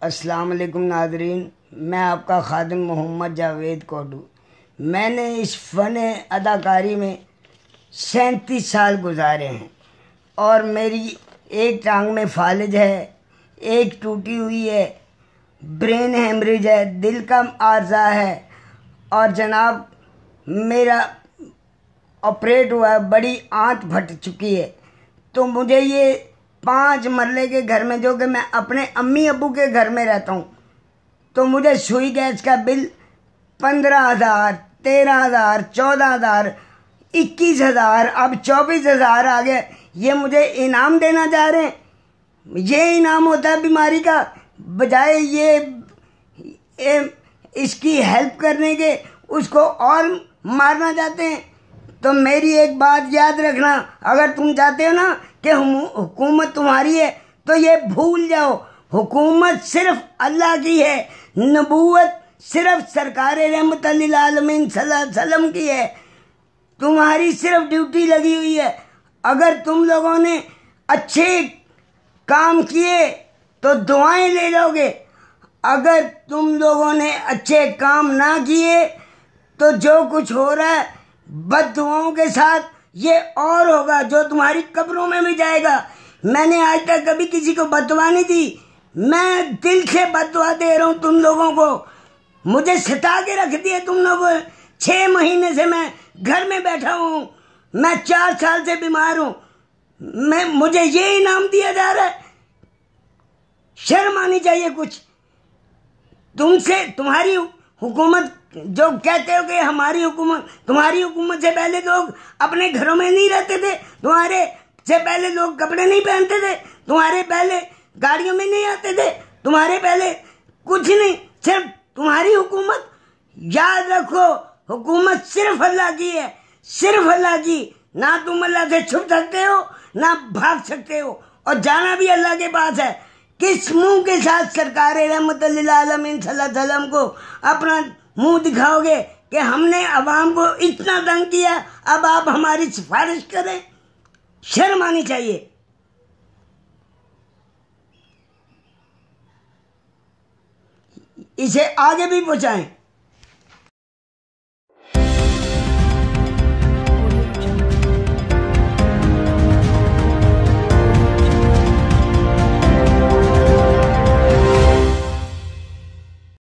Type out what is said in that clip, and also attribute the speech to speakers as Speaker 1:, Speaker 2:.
Speaker 1: अस्सलाम वालेकुम नाज़रीन, मैं आपका खादिम मोहम्मद जावेद कोटू। मैंने इस फ़न अदाकारी में 37 साल गुजारे हैं और मेरी एक टांग में फालिज है, एक टूटी हुई है, ब्रेन हेमरेज है, दिल का आर्जा है और जनाब मेरा ऑपरेट हुआ है, बड़ी आंत फट चुकी है। तो मुझे ये 5 मरले के घर में, जो कि मैं अपने अम्मी अब्बू के घर में रहता हूँ, तो मुझे सुई गैस का बिल 15,000, 13,000, 14,000, 21,000, अब 24,000 आ गए। ये मुझे इनाम देना चाह रहे हैं। ये इनाम होता है बीमारी का, बजाय ये इसकी हेल्प करने के उसको और मारना चाहते हैं। तो मेरी एक बात याद रखना, अगर तुम चाहते हो ना कि हुकूमत तुम्हारी है तो ये भूल जाओ, हुकूमत सिर्फ अल्लाह की है, नबूवत सिर्फ सरकार रहमत लिल आलमीन सल्लल्लाहु अलैहि वसल्लम की है। तुम्हारी सिर्फ ड्यूटी लगी हुई है। अगर तुम लोगों ने अच्छे काम किए तो दुआएं ले लोगे, अगर तुम लोगों ने अच्छे काम ना किए तो जो कुछ हो रहा है बद्दुआओं के साथ ये और होगा, जो तुम्हारी कब्रों में भी जाएगा। मैंने आज तक कभी किसी को बद्दुआ नहीं दी, मैं दिल से बद्दुआ दे रहा हूँ तुम लोगों को। मुझे सता के रख दिया तुम लोगों। 6 महीने से मैं घर में बैठा हूँ, मैं 4 साल से बीमार हूँ, मुझे ये इनाम दिया जा रहा है। शर्म आनी चाहिए कुछ। तुमसे तुम्हारी हुकूमत जो कहते हो कि हमारी हुकूमत, तुम्हारी हुकूमत से पहले लोग अपने घरों में नहीं रहते थे, तुम्हारे से पहले लोग कपड़े नहीं पहनते थे, तुम्हारे पहले गाड़ियों में नहीं आते थे, तुम्हारे पहले कुछ नहीं, सिर्फ तुम्हारी हुकूमत। याद रखो, हुकूमत सिर्फ अल्लाह की है, सिर्फ अल्लाह की। ना तुम अल्लाह से छुप सकते हो ना भाग सकते हो, और जाना भी अल्लाह के पास है। किस मुंह के साथ सरकार रहमत लिल आलमीन सल्लल्लाहु अलैहि वसल्लम को अपना मुंह दिखाओगे कि हमने अवाम को इतना तंग किया, अब आप हमारी सिफारिश करें? शर्म आनी चाहिए। इसे आगे भी पहुंचाएं।